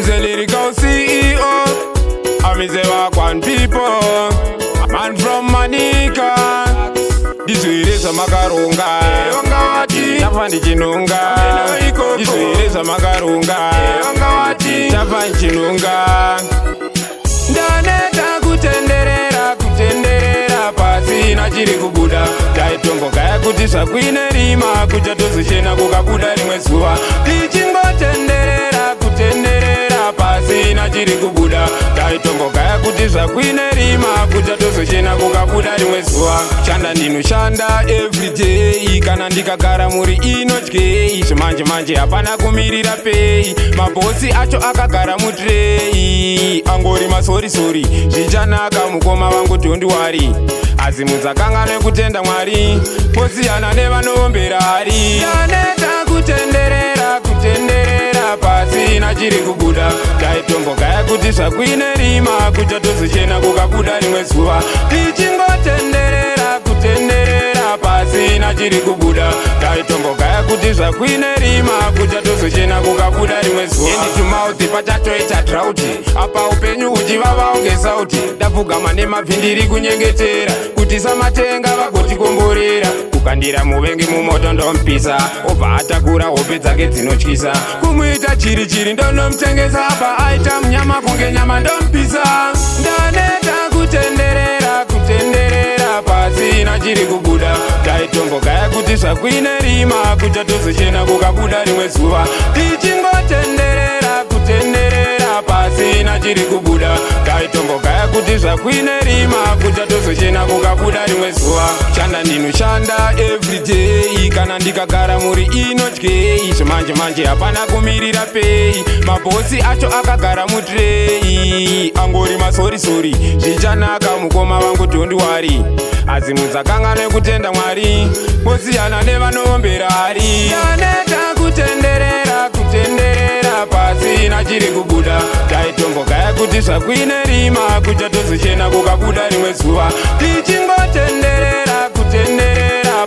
is a lyrical CEO. I'm is a Wakwan people. A man from Manika. Diswireza makarunga Tafandi chinunga Diswireza makarunga Tafandi chinunga Ndaneta kutenderera pasi nachiri kubuda Taitombo kaya kuti sakwine rima Kucha tozushena kukabuda rimwe zuva Tichingotenderera pasi nachiri kubuda Taitombo kaya kuti sakwine rima Kucha tozushena kukabuda rimwe zuva Shanda ndinoshanda everyday Kana ndikagara muri inodyei Zvimanje hapana kumirira pei Mabhosi acho akagara mutrei Angori masori zvichanaka mukoma vangu don't worry Asi mudzakanga nekutenda Mwari Posiyana nevanowombera hari Ndaneta kutenderera pasi nachiri kubuda Taitombo kaya kuti sakwine rima Kucha tozochena kukabuda rimwe zuva Tichingotenderera pasi nachiri kubuda Taitombo kaya kuti sakwine rima Kucha tozochena kukabuda rimwe zuva Hand to mouth pachatoita drought Apa upenyu uchivava unge sauti Ndapfugama nemabvindiri kunyengetera Kuti samatenga vagotikomborera Kukandira muvengi mumoto ndompisa Obva atakura hope dzake dzinotyisa Kumuita chiri ndonomutengesa Apa aita munyama kunge nyama ndompisa Ndaneta kutenderera pasi nachiri kubuda Taitombo kaya kuti sakwine rima Kucha tozochena kukabuda rimwe zuva Tichingotenderera pasi nachiri kubuda Taitombo kaya kuti sakwine rima Kucha tozochena kukabuda rimwe zuva Shanda ndinoshanda everyday Kana ndikagara muri inodyei Zvimanje hapana kumirira pei Mabhosi acho akagara mutrei Angori masori zvichanaka mukoma vangu don't worry Asi mudzakanga nekutenda Mwari Posiyana nevanowombera hari Ndaneta kutenderera pasi nachiri kubuda Taitombo kaya kuti sakwine rima Kucha tozochena kukabuda rimwe zuva Tichingotenderera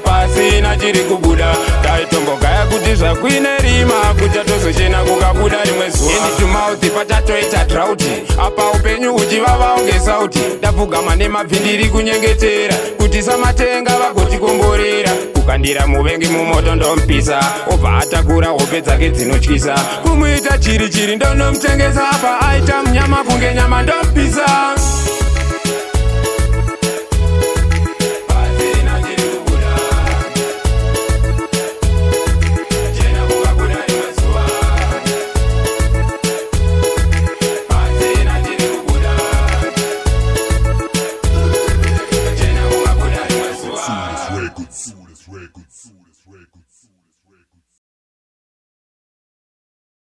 pasi nachiri kubuda Taitombo kaya kuti sakwine rima Kucha tozochena kukabuda rimwe zuva Hand to mouth pachatoita drought Apa upenyu uchivava unge sauti Ndapfugama nemabvindiri kunyengetera Kuti samatenga vagotikomborera Kukandira muvengi mumoto ndompisa Obva atakura hope dzake dzinotyisa Kumuita chiri ndonomutengesa Apa aita munyama kunge nyama ndompisa Records.